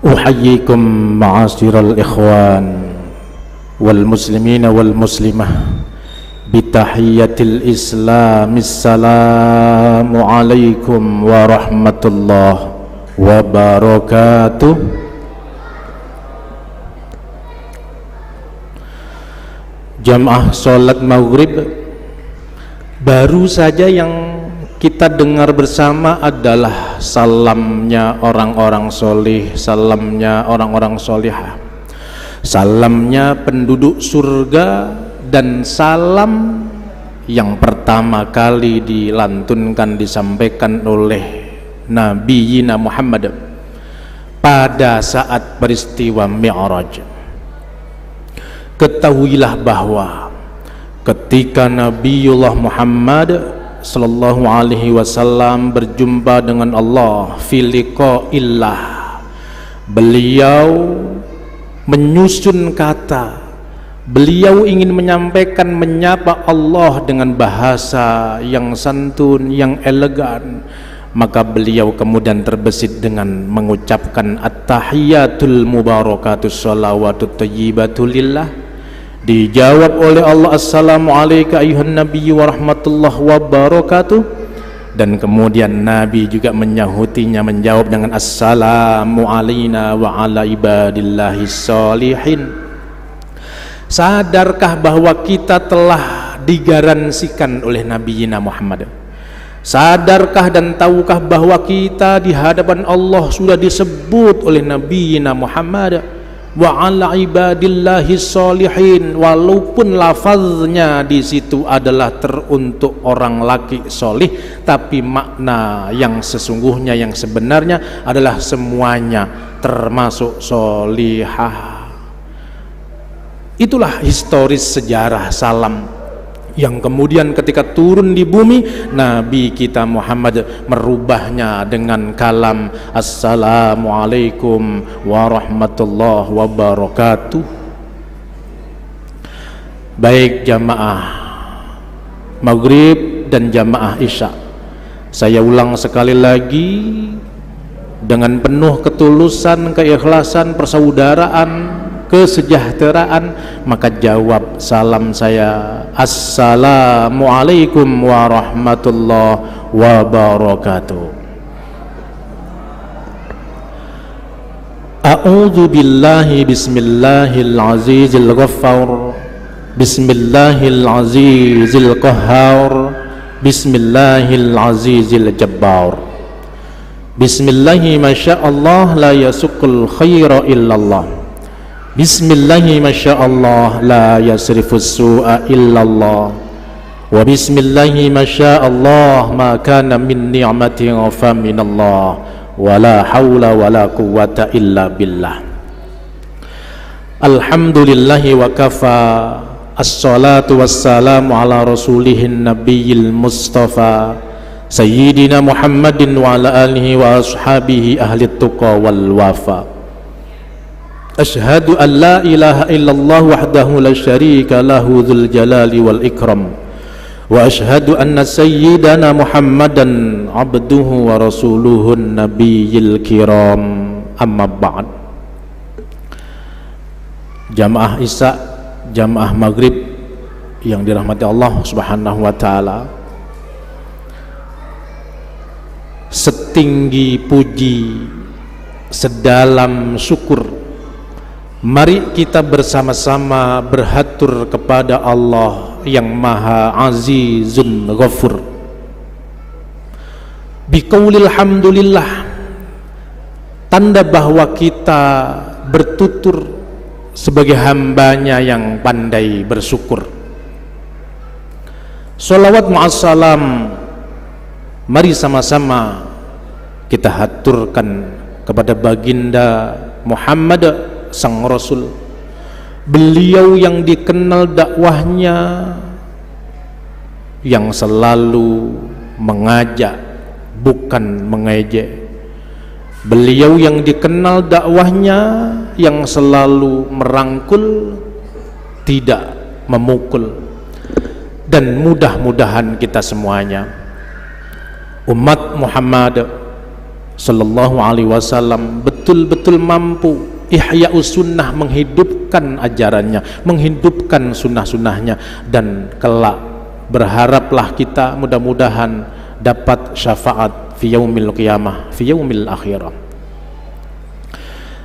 أحييكم معاشر الإخوان والمسلمين والمسلمة بتحية الإسلام السلام عليكم ورحمة الله وبركاته. Jamaah sholat maghrib, baru saja yang kita dengar bersama adalah salamnya orang-orang solih, salamnya orang-orang solihah, salamnya penduduk surga, dan salam yang pertama kali dilantunkan, disampaikan oleh Nabi Muhammad pada saat peristiwa Mi'raj. Ketahuilah bahwa ketika Nabiullah Muhammad sallallahu alaihi wasallam berjumpa dengan Allah fi liqa'illah, beliau menyusun kata, beliau ingin menyampaikan, menyapa Allah dengan bahasa yang santun, yang elegan. Maka beliau kemudian terbesit dengan mengucapkan at-tahiyatul mubarakatus salawatut thayyibatu lillah. Dijawab oleh Allah, assalamualaikum ayuhan nabi wa rahmatullahi wa barakatuh. Dan kemudian Nabi juga menyahutinya, menjawab dengan assalamu alaina wa ala ibadillahi sholihin. Sadarkah bahwa kita telah digaransikan oleh Nabi Muhammad? Sadarkah dan tahukah bahwa kita di hadapan Allah sudah disebut oleh Nabi Muhammad wa ala ibadillahi sholihin, walaupun lafaznya di situ adalah teruntuk orang laki solih, tapi makna yang sesungguhnya, yang sebenarnya adalah semuanya termasuk solihah. Itulah historis sejarah salam yang kemudian ketika turun di bumi, Nabi kita Muhammad merubahnya dengan kalam assalamualaikum warahmatullahi wabarakatuh. Baik jamaah maghrib dan jamaah isya, saya ulang sekali lagi dengan penuh ketulusan, keikhlasan, persaudaraan, kesejahteraan, maka jawab salam saya assalamualaikum warahmatullahi wabarakatuh. A'udzu billahi bismillahil azizil ghaffar, bismillahil azizil qahhar, bismillahil azizil jabbar, bismillahi masyaallah la yasukul khaira illallah, bismillahi masyaallah la yasrifus su'a illallah, wa bismillahi masyaallah ma kana min ni'matin fa minallah, wa la hawla wa la quwwata illa billah. Alhamdulillahi wa kafa, assalatu wassalamu ala rasulihin nabiyil mustafa sayyidina Muhammadin wa ala alihi wa ashabihi ahli tuqa wal wafa. Asyhadu an la ilaha illallah wahdahu la syarika lahu dzul jalali wal ikram, wa asyhadu anna sayyidana Muhammadan abduhu wa rasuluhun nabiyil kiram, amma ba'd. Jamaah isya, jamaah maghrib yang dirahmati Allah subhanahu wa ta'ala, setinggi puji, sedalam syukur, mari kita bersama-sama berhatur kepada Allah yang Maha Azizun Ghafur. Biqaulil hamdulillah, tanda bahwa kita bertutur sebagai hambanya yang pandai bersyukur. Sholawat ma'assalam, mari sama-sama kita haturkan kepada baginda Muhammad sang Rasul, beliau yang dikenal dakwahnya yang selalu mengajak bukan mengejek, beliau yang dikenal dakwahnya yang selalu merangkul tidak memukul. Dan mudah-mudahan kita semuanya umat Muhammad sallallahu alaihi wasallam betul-betul mampu ihya'us sunnah, menghidupkan ajarannya, menghidupkan sunnah-sunnahnya, dan kelak berharaplah kita mudah-mudahan dapat syafaat fi yaumil qiyamah, fi yaumil akhirah.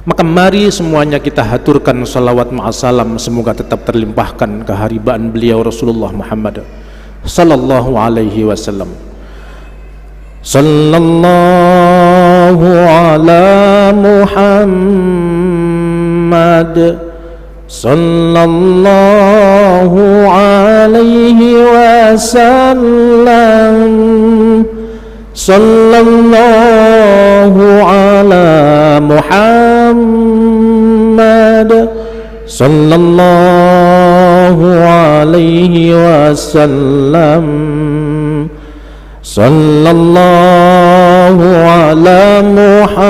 Maka mari semuanya kita haturkan salawat ma'asalam, semoga tetap terlimpahkan keharibaan beliau Rasulullah Muhammad sallallahu alaihi wasallam. Sallallahu ala Muhammad sallallahu alaihi wasallam. Sallallahu ala Muhammad sallallahu alaihi wasallam. Sallallahu ala Muhammad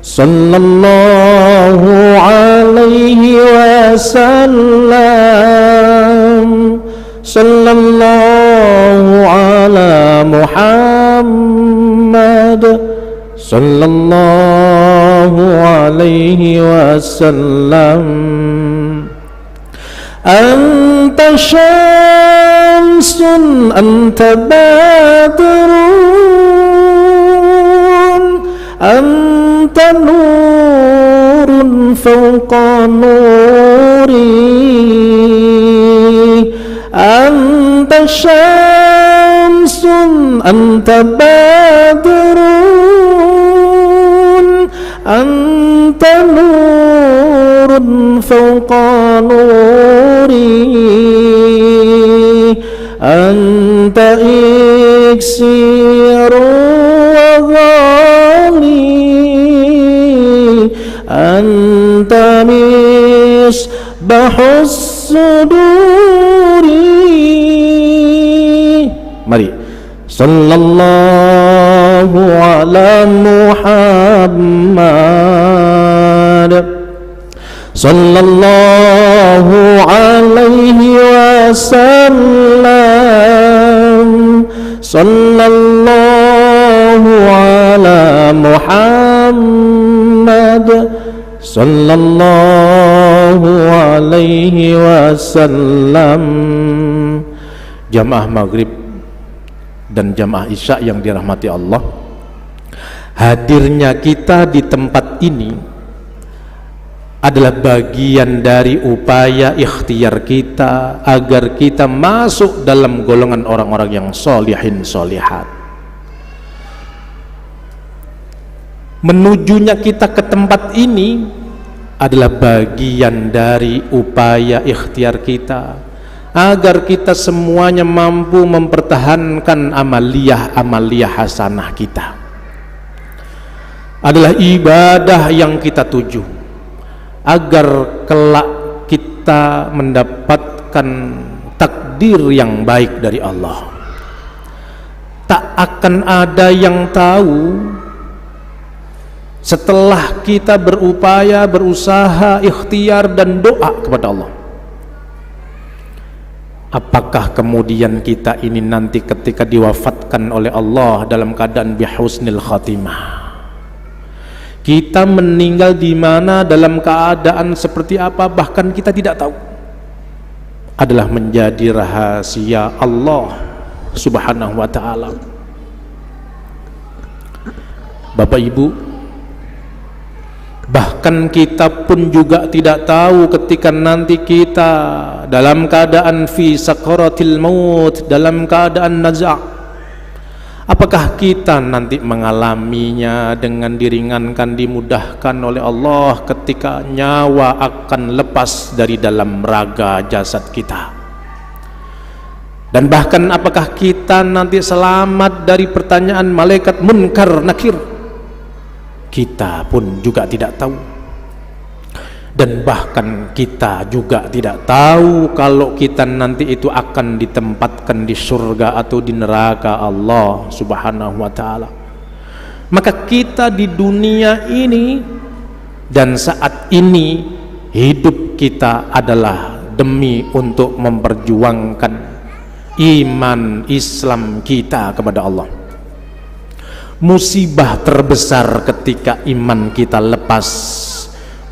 sallallahu alaihi wasallam. Sallallahu ala Muhammad sallallahu alaihi wasallam. Anta syamsun anta badrun anta nurun fawqa nuri. Anta syamsun anta badrun anta nurun fawqa nuri. Anta iksiru wa ghali anta misbahus suduri. Mari. Sallallahu ala Muhammad sallallahu alaihi wasallam. Sallallahu ala Muhammad sallallahu alaihi wasallam. Jamaah maghrib dan jamaah isya yang dirahmati Allah, hadirnya kita di tempat ini adalah bagian dari upaya ikhtiar kita agar kita masuk dalam golongan orang-orang yang solihin solihat. Menujunya kita ke tempat ini adalah bagian dari upaya ikhtiar kita agar kita semuanya mampu mempertahankan amaliyah hasanah kita. Adalah ibadah yang kita tuju agar kelak kita mendapatkan takdir yang baik dari Allah. Tak akan ada yang tahu setelah kita berupaya, berusaha, ikhtiar dan doa kepada Allah, apakah kemudian kita ini nanti ketika diwafatkan oleh Allah dalam keadaan bihusnil khatimah, kita meninggal di mana, dalam keadaan seperti apa, bahkan kita tidak tahu, adalah menjadi rahasia Allah Subhanahu wa ta'ala. Bapak Ibu, bahkan kita pun juga tidak tahu ketika nanti kita dalam keadaan fi sakaratil maut, dalam keadaan naza', apakah kita nanti mengalaminya dengan diringankan, dimudahkan oleh Allah ketika nyawa akan lepas dari dalam raga jasad kita. Dan bahkan apakah kita nanti selamat dari pertanyaan malaikat munkar nakir, kita pun juga tidak tahu. Dan bahkan kita juga tidak tahu kalau kita nanti itu akan ditempatkan di surga atau di neraka Allah Subhanahu wa ta'ala. Maka kita di dunia ini dan saat ini, hidup kita adalah demi untuk memperjuangkan iman Islam kita kepada Allah. Musibah terbesar ketika iman kita lepas,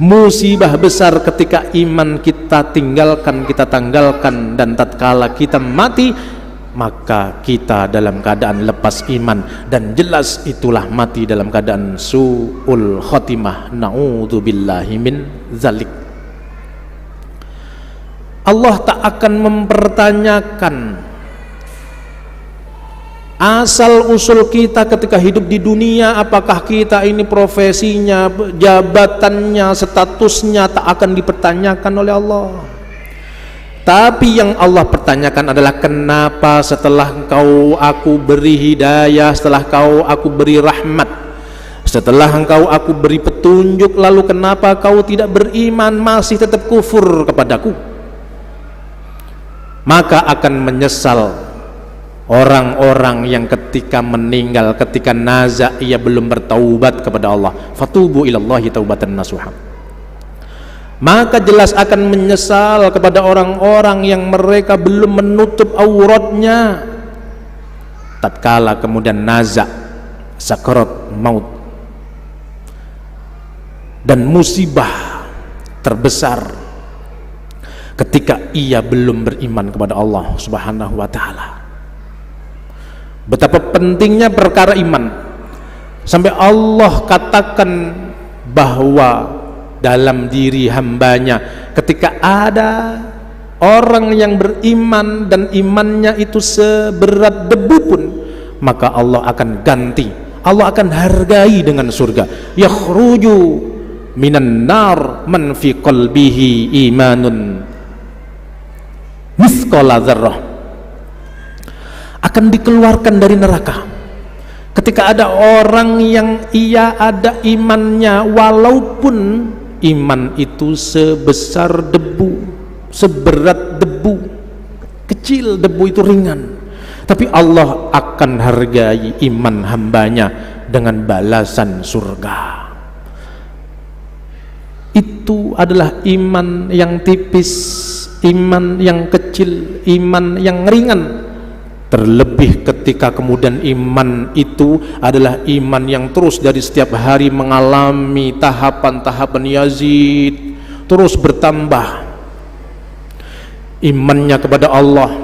musibah besar ketika iman kita tinggalkan, kita tanggalkan, dan tatkala kita mati maka kita dalam keadaan lepas iman, dan jelas itulah mati dalam keadaan su'ul khotimah. Na'udzubillahi min zalik. Allah tak akan mempertanyakan asal usul kita ketika hidup di dunia, apakah kita ini profesinya, jabatannya, statusnya, tak akan dipertanyakan oleh Allah. Tapi yang Allah pertanyakan adalah kenapa setelah engkau aku beri hidayah, setelah kau aku beri rahmat, setelah engkau aku beri petunjuk, lalu kenapa kau tidak beriman, masih tetap kufur kepadaku? Maka akan menyesal orang-orang yang ketika meninggal, ketika naza, ia belum bertaubat kepada Allah. Fatubu ilallahi taubatan nasuha. Maka jelas akan menyesal kepada orang-orang yang mereka belum menutup auratnya tatkala kemudian naza, sakarat maut. Dan musibah terbesar ketika ia belum beriman kepada Allah Subhanahu wa ta'ala. Betapa pentingnya perkara iman, sampai Allah katakan bahwa dalam diri hambanya ketika ada orang yang beriman dan imannya itu seberat debu pun, maka Allah akan ganti, Allah akan hargai dengan surga. Yakhruju minan nar man fi qalbihi imanun mithqala dzarrah. Akan dikeluarkan dari neraka ketika ada orang yang ia ada imannya, walaupun iman itu sebesar debu, seberat debu, kecil, debu itu ringan, tapi Allah akan hargai iman hambanya dengan balasan surga. Itu adalah iman yang tipis, iman yang kecil, iman yang ringan. Terlebih ketika kemudian iman itu adalah iman yang terus dari setiap hari mengalami tahapan-tahapan yazid, terus bertambah. Imannya kepada Allah,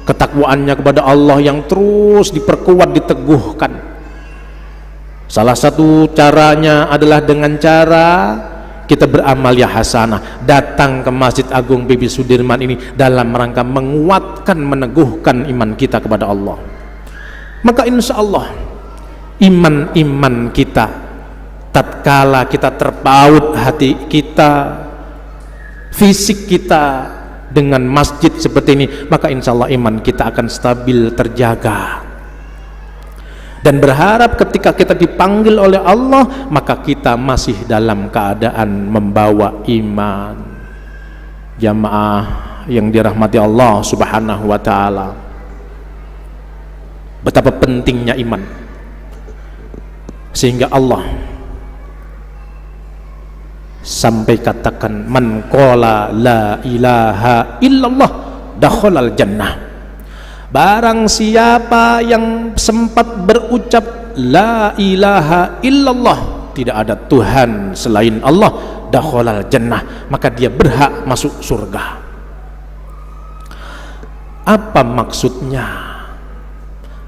ketakwaannya kepada Allah yang terus diperkuat, diteguhkan. Salah satu caranya adalah dengan cara kita beramal ya hasanah, datang ke Masjid Agung PB Sudirman ini dalam rangka menguatkan, meneguhkan iman kita kepada Allah. Maka insya Allah iman-iman kita tatkala kita terpaut hati kita, fisik kita dengan masjid seperti ini, maka insya Allah iman kita akan stabil, terjaga. Dan berharap ketika kita dipanggil oleh Allah, maka kita masih dalam keadaan membawa iman. Jamaah yang dirahmati Allah Subhanahu wa ta'ala, betapa pentingnya iman, sehingga Allah sampai katakan man qala la ilaha illallah dakhalal jannah. Barang siapa yang sempat berucap la ilaha illallah, tidak ada Tuhan selain Allah, dakhalal jannah, maka dia berhak masuk surga. Apa maksudnya?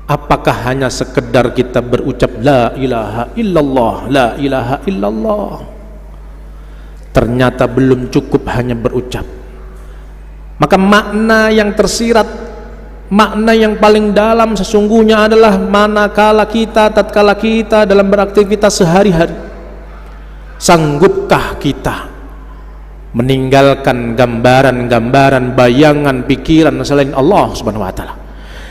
Apakah hanya sekedar kita berucap la ilaha illallah, la ilaha illallah? Ternyata belum cukup hanya berucap. Maka makna yang tersirat, makna yang paling dalam sesungguhnya adalah manakala kita, tatkala kita dalam beraktivitas sehari-hari, sanggupkah kita meninggalkan gambaran-gambaran, bayangan, pikiran selain Allah Subhanahu wa ta'ala?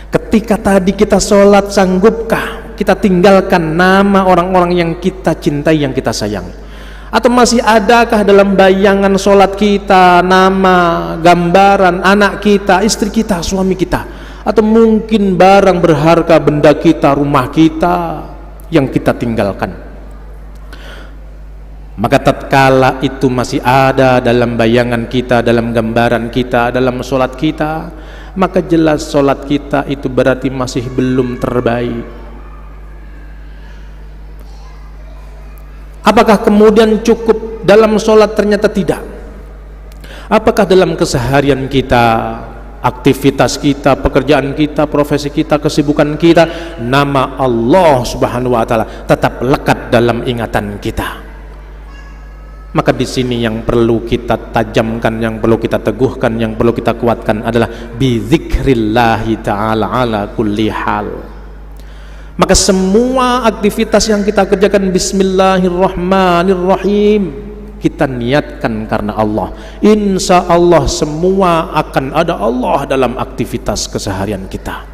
Ketika tadi kita sholat, sanggupkah kita tinggalkan nama orang-orang yang kita cintai, yang kita sayangi? Atau masih adakah dalam bayangan sholat kita nama, gambaran anak kita, istri kita, suami kita, atau mungkin barang berharga, benda kita, rumah kita yang kita tinggalkan? Maka tatkala itu masih ada dalam bayangan kita, dalam gambaran kita, dalam sholat kita, maka jelas sholat kita itu berarti masih belum terbaik. Apakah kemudian cukup dalam sholat? Ternyata tidak. Apakah dalam keseharian kita, aktivitas kita, pekerjaan kita, profesi kita, kesibukan kita, nama Allah Subhanahu wa taala tetap lekat dalam ingatan kita? Maka di sini yang perlu kita tajamkan, yang perlu kita teguhkan, yang perlu kita kuatkan adalah bizikrillahi ta'ala ala kulli hal. Maka semua aktivitas yang kita kerjakan bismillahirrahmanirrahim, kita niatkan karena Allah. Insya Allah semua akan ada Allah dalam aktivitas keseharian kita.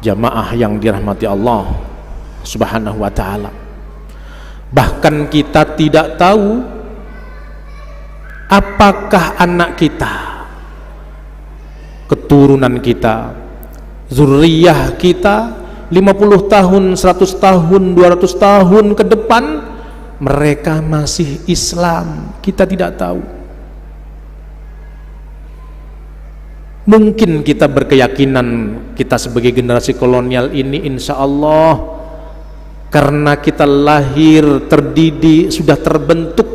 Jamaah yang dirahmati Allah Subhanahu wa ta'ala, bahkan kita tidak tahu apakah anak kita, keturunan kita, zuriyah kita 50 tahun, 100 tahun, 200 tahun ke depan mereka masih Islam. Kita tidak tahu. Mungkin kita berkeyakinan kita sebagai generasi kolonial ini insya Allah, karena kita lahir, terdidik, sudah terbentuk,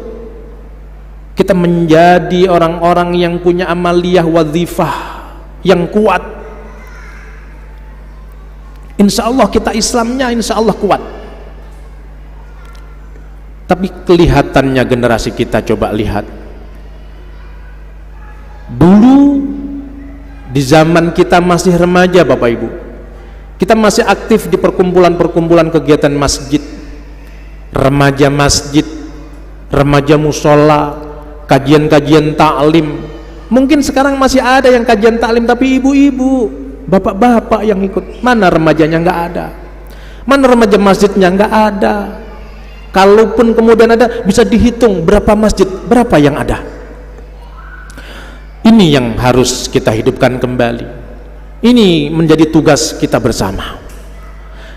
kita menjadi orang-orang yang punya amaliyah wazifah yang kuat. Insya Allah kita Islamnya insya Allah kuat. Tapi kelihatannya generasi kita, coba lihat dulu di zaman kita masih remaja Bapak Ibu, kita masih aktif di perkumpulan-perkumpulan kegiatan masjid, remaja masjid, remaja musola, kajian-kajian taklim. Mungkin sekarang masih ada yang kajian taklim, tapi ibu-ibu, bapak-bapak yang ikut. Mana remajanya? Nggak ada. Mana remaja masjidnya? Nggak ada. Kalaupun kemudian ada, bisa dihitung berapa masjid, berapa yang ada. Ini yang harus kita hidupkan kembali. Ini menjadi tugas kita bersama.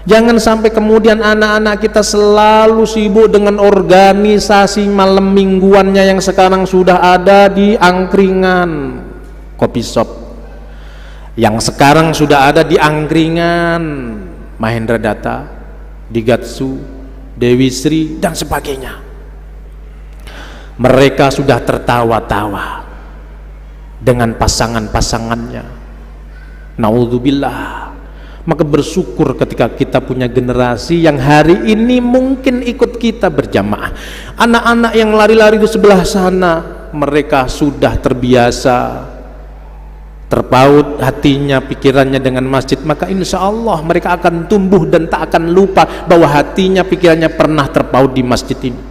Jangan sampai kemudian anak-anak kita selalu sibuk dengan organisasi malam mingguannya yang sekarang sudah ada di angkringan, kopi shop, yang sekarang sudah ada di angkringan Mahendra Data, di Gatsu, Dewi Sri dan sebagainya. Mereka sudah tertawa-tawa dengan pasangan-pasangannya. Naudzubillah. Maka bersyukur ketika kita punya generasi yang hari ini mungkin ikut kita berjamaah. Anak-anak yang lari-lari di sebelah sana, mereka sudah terbiasa, terpaut hatinya, pikirannya dengan masjid. Maka insya Allah mereka akan tumbuh dan tak akan lupa bahwa hatinya, pikirannya pernah terpaut di masjid ini.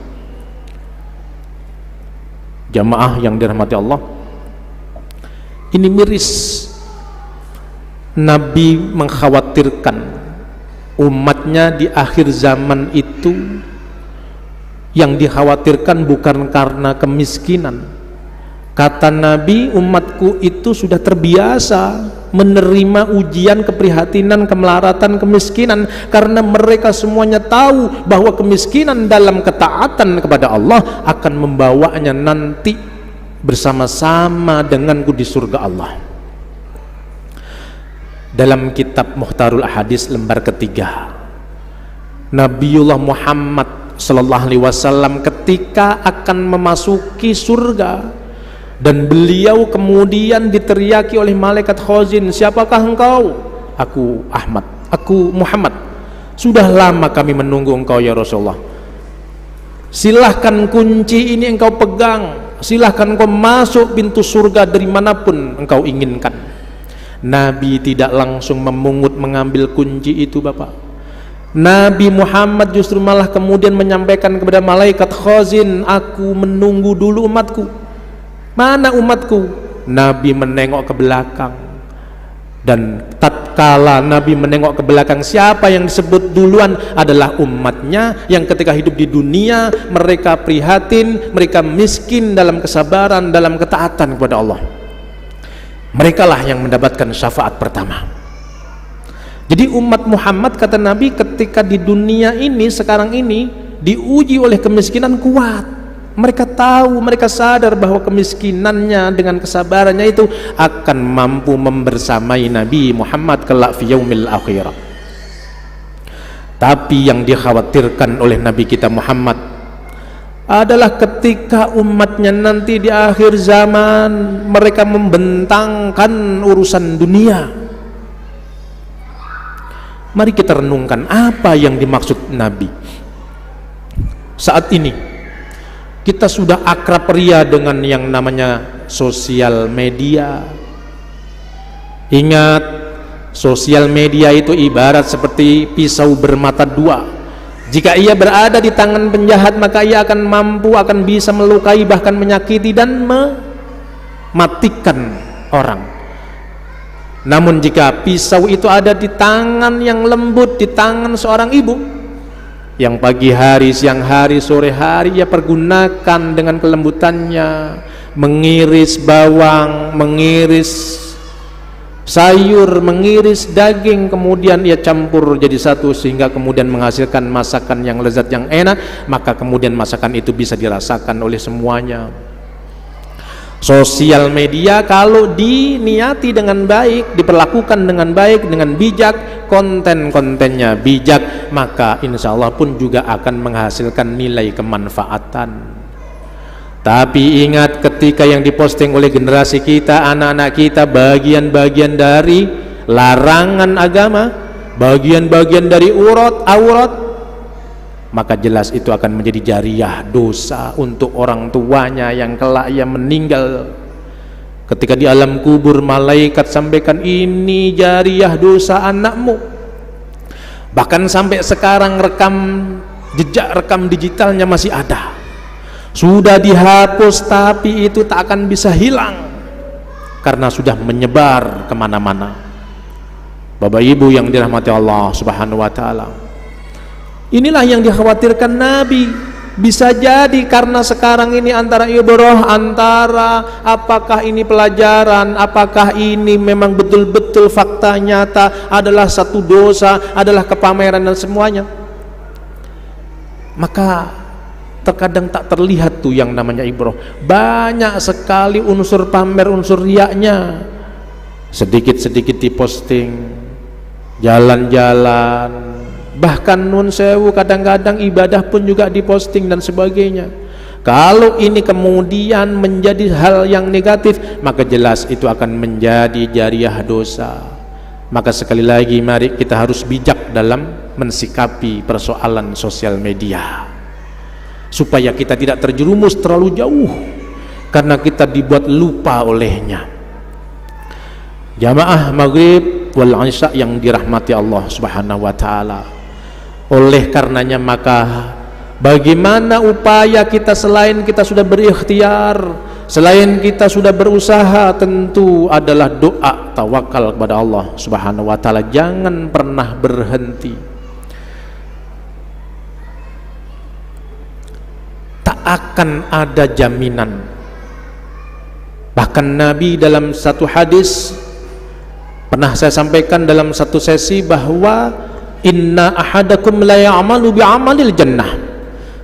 Jamaah yang dirahmati Allah, ini miris. Nabi mengkhawatirkan umatnya di akhir zaman itu, yang dikhawatirkan bukan karena kemiskinan. Kata Nabi, umatku itu sudah terbiasa menerima ujian, keprihatinan, kemelaratan, kemiskinan, karena mereka semuanya tahu bahwa kemiskinan dalam ketaatan kepada Allah akan membawanya nanti bersama-sama denganku di surga Allah. Dalam kitab Muhtarul Ahadits lembar ketiga, Nabiullah Muhammad sallallahu alaihi wasallam ketika akan memasuki surga, dan beliau kemudian diteriaki oleh malaikat khazin, siapakah engkau? Aku Ahmad, aku Muhammad. Sudah lama kami menunggu engkau ya Rasulullah. Silahkan kunci ini engkau pegang, silahkan engkau masuk pintu surga dari manapun engkau inginkan. Nabi tidak langsung memungut mengambil kunci itu Bapak. Nabi Muhammad justru malah kemudian menyampaikan kepada malaikat khazin, aku menunggu dulu umatku. Mana umatku? Nabi menengok ke belakang, dan tatkala Nabi menengok ke belakang, siapa yang disebut duluan adalah umatnya yang ketika hidup di dunia mereka prihatin, mereka miskin dalam kesabaran, dalam ketaatan kepada Allah. Merekalah yang mendapatkan syafaat pertama. Jadi umat Muhammad, kata Nabi, ketika di dunia ini sekarang ini diuji oleh kemiskinan kuat, Mereka tahu, mereka sadar bahwa kemiskinannya dengan kesabarannya itu akan mampu membersamai Nabi Muhammad kelak fi yaumil akhirah. Tapi yang dikhawatirkan oleh Nabi kita Muhammad adalah ketika umatnya nanti di akhir zaman mereka membentangkan urusan dunia. Mari kita renungkan apa yang dimaksud Nabi. Saat ini kita sudah akrab ria dengan yang namanya sosial media. Ingat, sosial media itu ibarat seperti pisau bermata dua. Jika ia berada di tangan penjahat, maka ia akan mampu, akan bisa melukai, bahkan menyakiti dan mematikan orang. Namun jika pisau itu ada di tangan yang lembut, di tangan seorang ibu yang pagi hari, siang hari, sore hari ia pergunakan dengan kelembutannya, mengiris bawang, mengiris sayur, mengiris daging, kemudian ia campur jadi satu sehingga kemudian menghasilkan masakan yang lezat, yang enak, maka kemudian masakan itu bisa dirasakan oleh semuanya. Sosial media kalau diniati dengan baik, diperlakukan dengan baik, dengan bijak, konten-kontennya bijak, maka insya Allah pun juga akan menghasilkan nilai kemanfaatan. Tapi ingat, ketika yang diposting oleh generasi kita, anak-anak kita, bagian-bagian dari larangan agama, bagian-bagian dari aurat, maka jelas itu akan menjadi jariah dosa untuk orang tuanya yang kelak ia meninggal. Ketika di alam kubur, malaikat sampaikan, ini jariah dosa anakmu. Bahkan sampai sekarang jejak rekam digitalnya masih ada, sudah dihapus, tapi itu tak akan bisa hilang karena sudah menyebar kemana-mana. Bapak Ibu yang dirahmati Allah Subhanahu wa Ta'ala, inilah yang dikhawatirkan Nabi. Bisa jadi karena sekarang ini antara ibrah, antara apakah ini pelajaran, apakah ini memang betul-betul fakta nyata adalah satu dosa, adalah kepameran dan semuanya, maka terkadang tak terlihat tuh yang namanya ibrah. Banyak sekali unsur pamer, unsur riaknya. Sedikit-sedikit diposting, jalan-jalan, bahkan nun sewu kadang-kadang ibadah pun juga diposting dan sebagainya. Kalau ini kemudian menjadi hal yang negatif, maka jelas itu akan menjadi jariah dosa. Maka sekali lagi mari kita harus bijak dalam mensikapi persoalan sosial media, supaya kita tidak terjerumus terlalu jauh karena kita dibuat lupa olehnya. Jamaah maghrib wal isya yang dirahmati Allah Subhanahu wa Ta'ala, oleh karenanya maka bagaimana upaya kita selain kita sudah berikhtiar, selain kita sudah berusaha, tentu adalah doa, tawakal kepada Allah Subhanahu wa Ta'ala. Jangan pernah berhenti. Tak akan ada jaminan. Bahkan Nabi dalam satu hadis pernah saya sampaikan dalam satu sesi bahwa inna ahadakum la ya'malu bi'amalil jannah.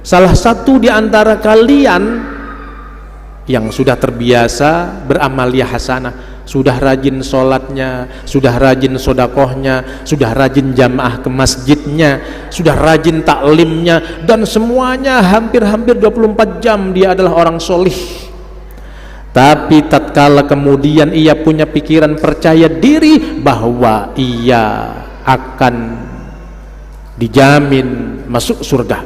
Salah satu di antara kalian yang sudah terbiasa beramaliyah hasanah, sudah rajin sholatnya, sudah rajin sodakohnya, sudah rajin jamaah ke masjidnya, sudah rajin taklimnya, dan semuanya hampir-hampir 24 jam dia adalah orang solih. Tapi tatkala kemudian ia punya pikiran percaya diri bahwa ia akan dijamin masuk surga,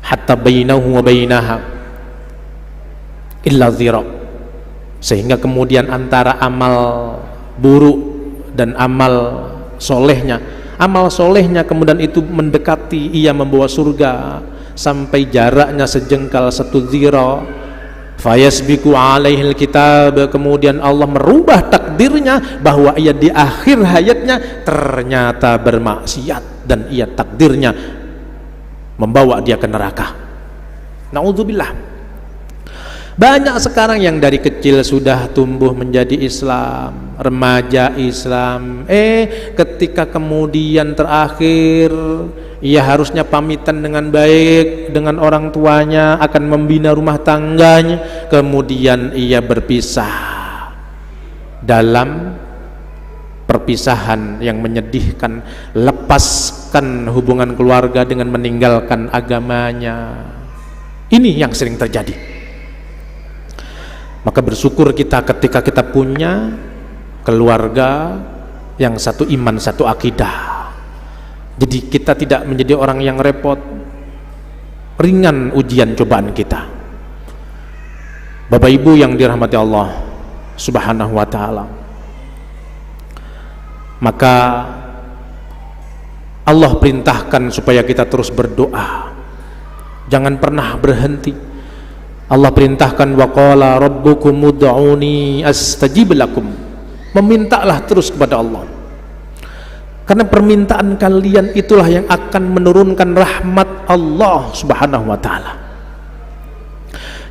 hatta bainahu wa bainaha illa dhira, sehingga kemudian antara amal buruk dan amal solehnya kemudian itu mendekati ia membawa surga sampai jaraknya sejengkal satu dhira. Fayasbiku alaihil kitab, kemudian Allah merubah takdirnya bahwa ia di akhir hayatnya ternyata bermaksiat dan ia takdirnya membawa dia ke neraka. Na'udzubillah. Banyak sekarang yang dari kecil sudah tumbuh menjadi Islam, remaja Islam, ketika kemudian terakhir ia harusnya pamitan dengan baik dengan orang tuanya, akan membina rumah tangganya, kemudian ia berpisah dalam perpisahan yang menyedihkan, lepaskan hubungan keluarga dengan meninggalkan agamanya. Ini yang sering terjadi. Maka bersyukur kita ketika kita punya keluarga yang satu iman, satu akidah. Jadi kita tidak menjadi orang yang repot, ringan ujian cobaan kita. Bapak Ibu yang dirahmati Allah Subhanahu wa taala, maka Allah perintahkan supaya kita terus berdoa, jangan pernah berhenti. Allah perintahkan, wa qala rabbukum ud'uni astajib lakum, memintalah terus kepada Allah, karena permintaan kalian itulah yang akan menurunkan rahmat Allah Subhanahu wa taala.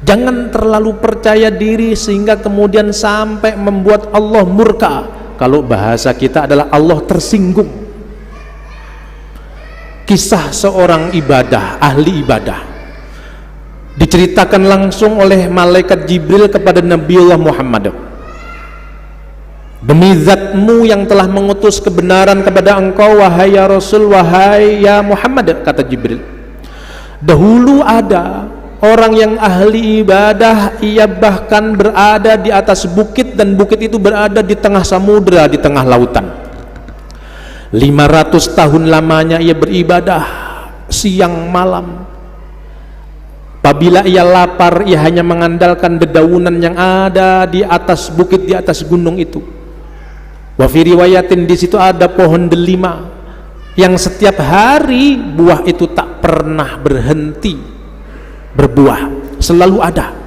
Jangan terlalu percaya diri sehingga kemudian sampai membuat Allah murka. Kalau bahasa kita adalah Allah tersinggung. Kisah seorang ahli ibadah diceritakan langsung oleh malaikat Jibril kepada Nabiullah Muhammad. Demi zatmu yang telah mengutus kebenaran kepada engkau, wahai ya Rasul, wahai ya Muhammad, kata Jibril, dahulu ada orang yang ahli ibadah, ia bahkan berada di atas bukit, dan bukit itu berada di tengah samudera, di tengah lautan. 500 tahun lamanya ia beribadah siang malam. Apabila ia lapar, ia hanya mengandalkan dedaunan yang ada di atas bukit, di atas gunung itu. Wa fi riwayatin, di situ ada pohon delima yang setiap hari buah itu tak pernah berhenti berbuah, selalu ada.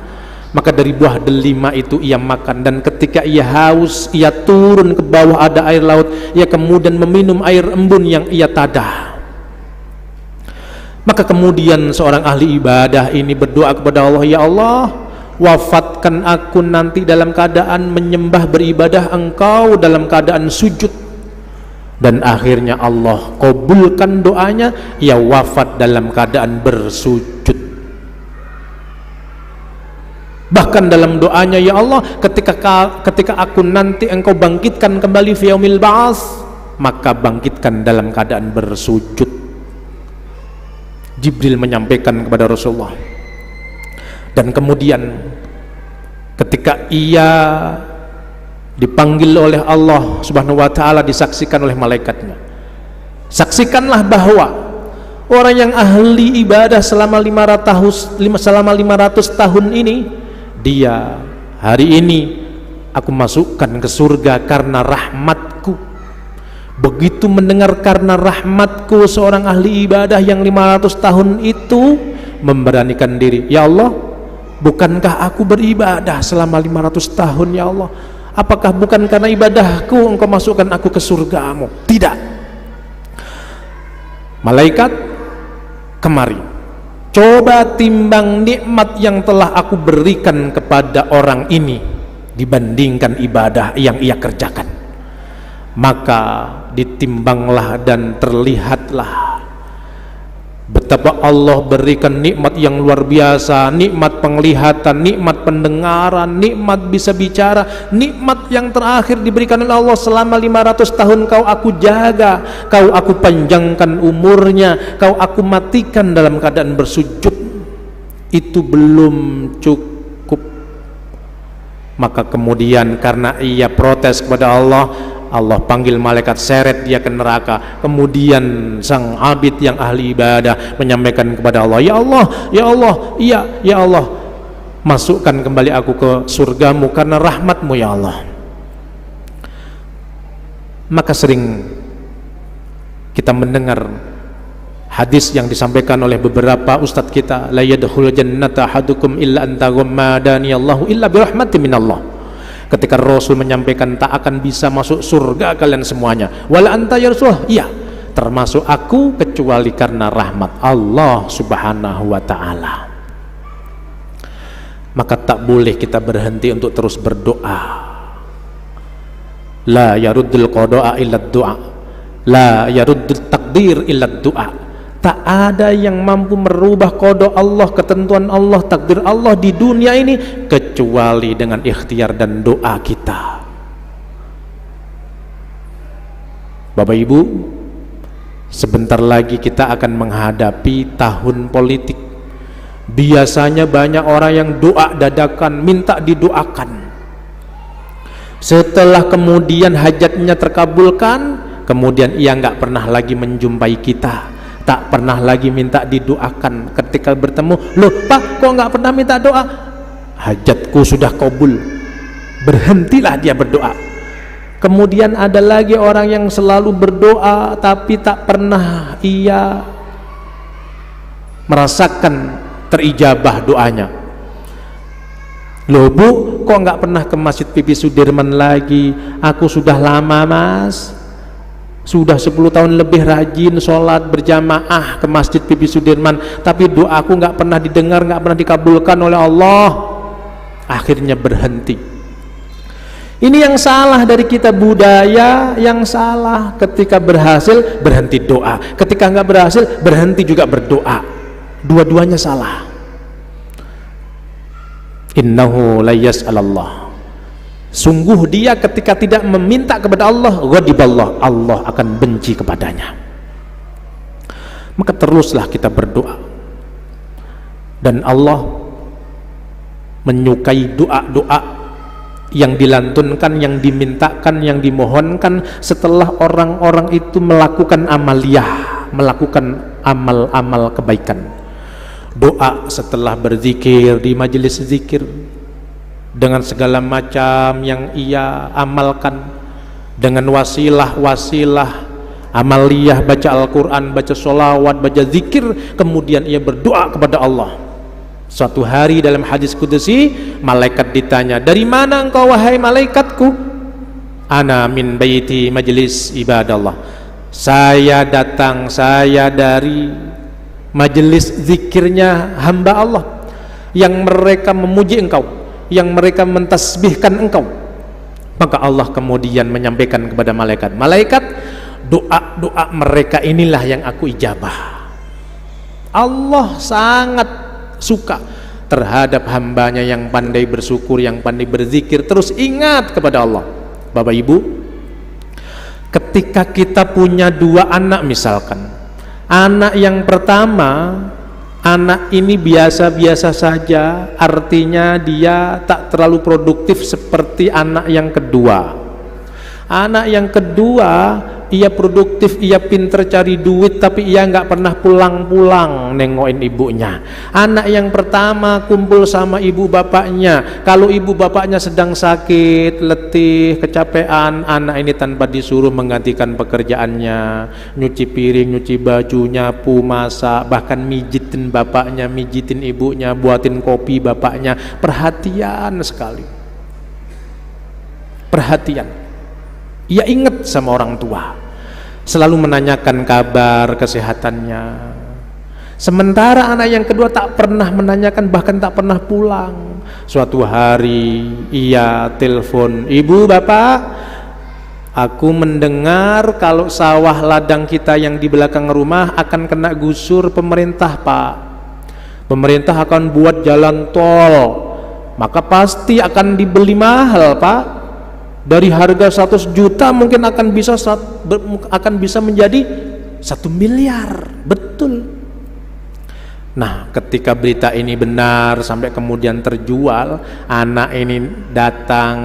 Maka dari buah delima itu ia makan, dan ketika ia haus, ia turun ke bawah, ada air laut, ia kemudian meminum air embun yang ia tadah. Maka kemudian seorang ahli ibadah ini berdoa kepada Allah, ya Allah, wafatkan aku nanti dalam keadaan menyembah beribadah engkau, dalam keadaan sujud. Dan akhirnya Allah kabulkan doanya, ia wafat dalam keadaan bersujud. Bahkan dalam doanya, ya Allah, ketika aku nanti engkau bangkitkan kembali fi yaumil ba'ats, maka bangkitkan dalam keadaan bersujud. Jibril menyampaikan kepada Rasulullah. Dan kemudian ketika ia dipanggil oleh Allah Subhanahu wa taala, disaksikan oleh malaikatnya, saksikanlah bahwa orang yang ahli ibadah selama 500 tahun ini, dia hari ini aku masukkan ke surga karena rahmatku. Begitu mendengar karena rahmatku, seorang ahli ibadah yang 500 tahun itu memberanikan diri, ya Allah, bukankah aku beribadah selama 500 tahun, ya Allah? Apakah bukan karena ibadahku engkau masukkan aku ke surgamu? Tidak. Malaikat, kemari, coba timbang nikmat yang telah aku berikan kepada orang ini dibandingkan ibadah yang ia kerjakan. Maka ditimbanglah dan terlihatlah betapa Allah berikan nikmat yang luar biasa, nikmat penglihatan, nikmat pendengaran, nikmat bisa bicara, nikmat yang terakhir diberikan oleh Allah selama 500 tahun kau aku jaga, kau aku panjangkan umurnya, kau aku matikan dalam keadaan bersujud. Itu belum cukup. Maka kemudian karena ia protes kepada Allah, Allah panggil malaikat, seret dia ke neraka. Kemudian sang abid yang ahli ibadah menyampaikan kepada Allah, ya Allah, ya Allah, iya, ya Allah, masukkan kembali aku ke surgamu karena rahmatmu, ya Allah. Maka sering kita mendengar hadis yang disampaikan oleh beberapa ustadz kita, la yadkhul jannata ahadukum illa anta ghammadani Allahu illa birahmatin minallah. Ketika Rasul menyampaikan tak akan bisa masuk surga kalian semuanya, wala anta ya Rasulullah, iya, termasuk aku, kecuali karena rahmat Allah Subhanahu wa ta'ala. Maka tak boleh kita berhenti untuk terus berdoa. La yaruddul qada'a illa du'a, la yaruddul takdir illa du'a. Tak ada yang mampu merubah qada Allah, ketentuan Allah, takdir Allah di dunia ini kecuali dengan ikhtiar dan doa kita. Bapak Ibu, sebentar lagi kita akan menghadapi tahun politik. Biasanya banyak orang yang doa dadakan, minta didoakan. Setelah kemudian hajatnya terkabulkan, kemudian ia nggak pernah lagi menjumpai kita, tak pernah lagi minta didoakan. Ketika bertemu, loh Pak, kok nggak pernah minta doa? Hajatku sudah kabul. Berhentilah dia berdoa. Kemudian ada lagi orang yang selalu berdoa tapi tak pernah ia merasakan terijabah doanya. Loh Bu, kok nggak pernah ke Masjid Pipi Sudirman lagi? Aku sudah lama Mas, sudah 10 tahun lebih rajin sholat berjamaah ke Masjid Pipi Sudirman, tapi doaku nggak pernah didengar, nggak pernah dikabulkan oleh Allah. Akhirnya berhenti. Ini yang salah dari kita, budaya yang salah. Ketika berhasil berhenti doa, ketika nggak berhasil berhenti juga berdoa. Dua-duanya salah. Innahu la yas'alallah, sungguh dia ketika tidak meminta kepada Allah, ghadiballah, Allah akan benci kepadanya. Maka teruslah kita berdoa, dan Allah menyukai doa-doa yang dilantunkan, yang dimintakan, yang dimohonkan setelah orang-orang itu melakukan amaliyah, melakukan amal-amal kebaikan. Doa setelah berzikir di majelis zikir dengan segala macam yang ia amalkan, dengan wasilah-wasilah amaliyah, baca Al-Quran, baca sholawat, baca zikir, kemudian ia berdoa kepada Allah. Suatu hari dalam hadis kudusi, malaikat ditanya, dari mana engkau wahai malaikatku? Ana min baiti majlis ibadallah, saya datang, saya dari majelis zikirnya hamba Allah yang mereka memuji engkau, yang mereka mentasbihkan engkau. Maka Allah kemudian menyampaikan kepada malaikat, malaikat, doa-doa mereka inilah yang aku ijabah. Allah sangat suka terhadap hambanya yang pandai bersyukur, yang pandai berzikir, terus ingat kepada Allah. Bapak Ibu, ketika kita punya 2 anak misalkan, anak yang pertama, anak ini biasa-biasa saja, artinya dia tak terlalu produktif seperti anak yang kedua. Anak yang kedua, ia produktif, ia pinter cari duit, tapi ia nggak pernah pulang-pulang nengokin ibunya. Anak yang pertama kumpul sama ibu bapaknya, kalau ibu bapaknya sedang sakit, letih, kecapean, anak ini tanpa disuruh menggantikan pekerjaannya, nyuci piring, nyuci baju, nyapu, masak, bahkan mijitin bapaknya, mijitin ibunya, buatin kopi bapaknya. Perhatian sekali, perhatian. Ia ingat sama orang tua, selalu menanyakan kabar kesehatannya. Sementara anak yang kedua tak pernah menanyakan, bahkan tak pernah pulang. Suatu hari ia telepon, ibu bapak, aku mendengar kalau sawah ladang kita yang di belakang rumah akan kena gusur pemerintah pak. Pemerintah akan buat jalan tol, maka pasti akan dibeli mahal pak. Dari harga 100 juta mungkin akan bisa menjadi 1 miliar. Betul. Nah, ketika berita ini benar sampai kemudian terjual, anak ini datang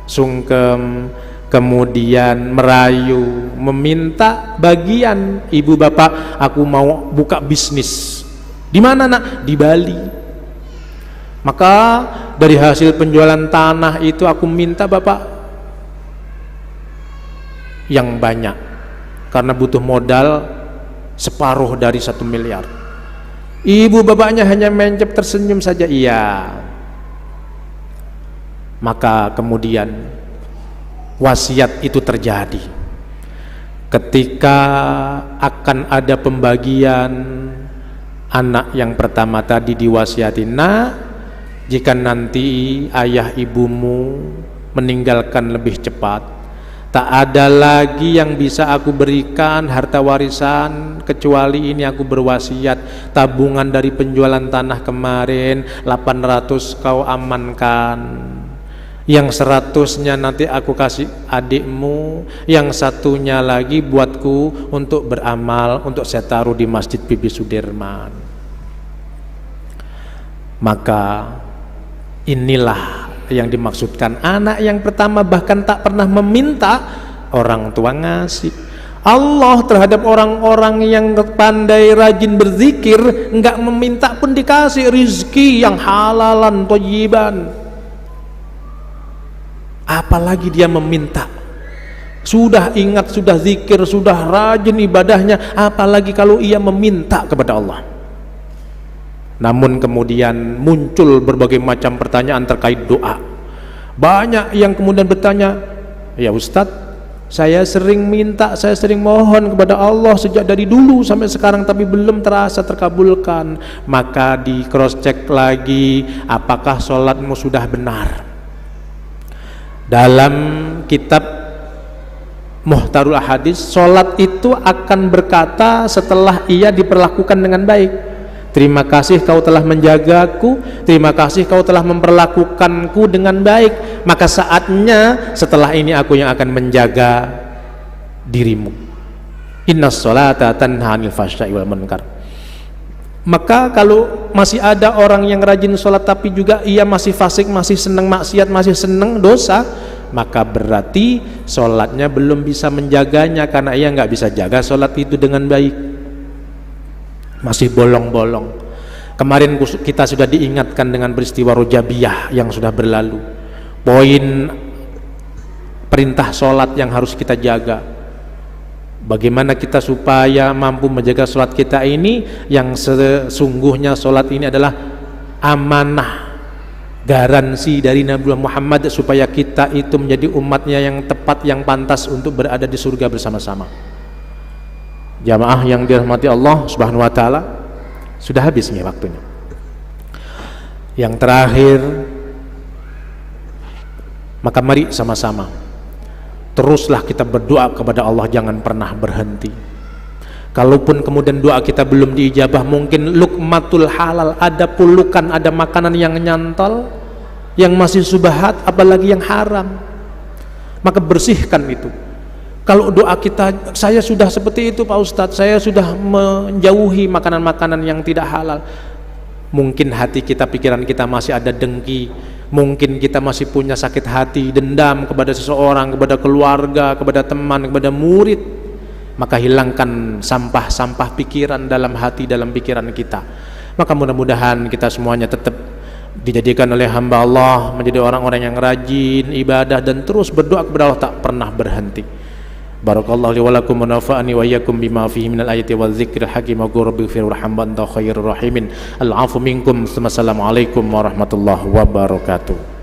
sungkem, kemudian merayu, meminta bagian. Ibu bapak, aku mau buka bisnis. Di mana nak? Di Bali. Maka dari hasil penjualan tanah itu aku minta bapak yang banyak, karena butuh modal separuh dari 1 miliar. Ibu bapaknya hanya mencep tersenyum saja, iya. Maka kemudian wasiat itu terjadi. Ketika akan ada pembagian, anak yang pertama tadi diwasiati, nak, jika nanti ayah ibumu meninggalkan lebih cepat, Tak ada lagi yang bisa aku berikan harta warisan kecuali ini aku berwasiat. Tabungan dari penjualan tanah kemarin 800 kau amankan, yang 100-nya nanti aku kasih adikmu, yang satunya lagi buatku untuk beramal, untuk saya taruh di Masjid Bibi Sudirman. Maka inilah yang dimaksudkan anak yang pertama bahkan tak pernah meminta, orang tua ngasih. Allah terhadap orang-orang yang pandai rajin berzikir enggak meminta pun dikasih rizki yang halalan thayyiban. Apalagi dia meminta. Sudah ingat, sudah zikir, sudah rajin ibadahnya, apalagi kalau ia meminta kepada Allah. Namun kemudian muncul berbagai macam pertanyaan terkait doa. Banyak yang kemudian bertanya, ya Ustadz, saya sering minta, saya sering mohon kepada Allah sejak dari dulu sampai sekarang, tapi belum terasa terkabulkan. Maka di cross check lagi, apakah sholatmu sudah benar? Dalam kitab Muhtarul Ahadits, sholat itu akan berkata setelah ia diperlakukan dengan baik, terima kasih kau telah menjagaku, terima kasih kau telah memperlakukanku dengan baik, maka saatnya setelah ini aku yang akan menjaga dirimu. Innas sholata tanha 'anil fahsya'i wal munkar. Maka kalau masih ada orang yang rajin sholat tapi juga ia masih fasik, masih senang maksiat, masih senang dosa, maka berarti sholatnya belum bisa menjaganya, karena ia nggak bisa jaga sholat itu dengan baik, masih bolong-bolong. Kemarin kita sudah diingatkan dengan peristiwa Rojabiyah yang sudah berlalu, poin perintah sholat yang harus kita jaga. Bagaimana kita supaya mampu menjaga sholat kita ini, yang sesungguhnya sholat ini adalah amanah, garansi dari Nabi Muhammad supaya kita itu menjadi umatnya yang tepat, yang pantas untuk berada di surga bersama-sama. Jamaah yang dirahmati Allah Subhanahu wa taala, sudah habis nih waktunya. Yang terakhir, maka mari sama-sama teruslah kita berdoa kepada Allah, jangan pernah berhenti. Kalaupun kemudian doa kita belum diijabah, mungkin lukmatul halal, ada pulukan, ada makanan yang nyantol, yang masih subhat, apalagi yang haram, maka bersihkan itu. Kalau doa kita, saya sudah seperti itu Pak Ustadz, saya sudah menjauhi makanan-makanan yang tidak halal, mungkin hati kita, pikiran kita masih ada dengki, mungkin kita masih punya sakit hati, dendam kepada seseorang, kepada keluarga, kepada teman, kepada murid, maka hilangkan sampah-sampah pikiran dalam hati, dalam pikiran kita. Maka mudah-mudahan kita semuanya tetap dijadikan oleh hamba Allah menjadi orang-orang yang rajin ibadah dan terus berdoa kepada Allah, tak pernah berhenti. Barakallahu li wa lakum wa nafa'ani wa iyyakum bima fihi minal ayati wadh dzikril hakim wa qur rabbighfir warhamhu anta khairur rahimin. Al-'afwu minkum. Assalamualaikum warahmatullahi wabarakatuh.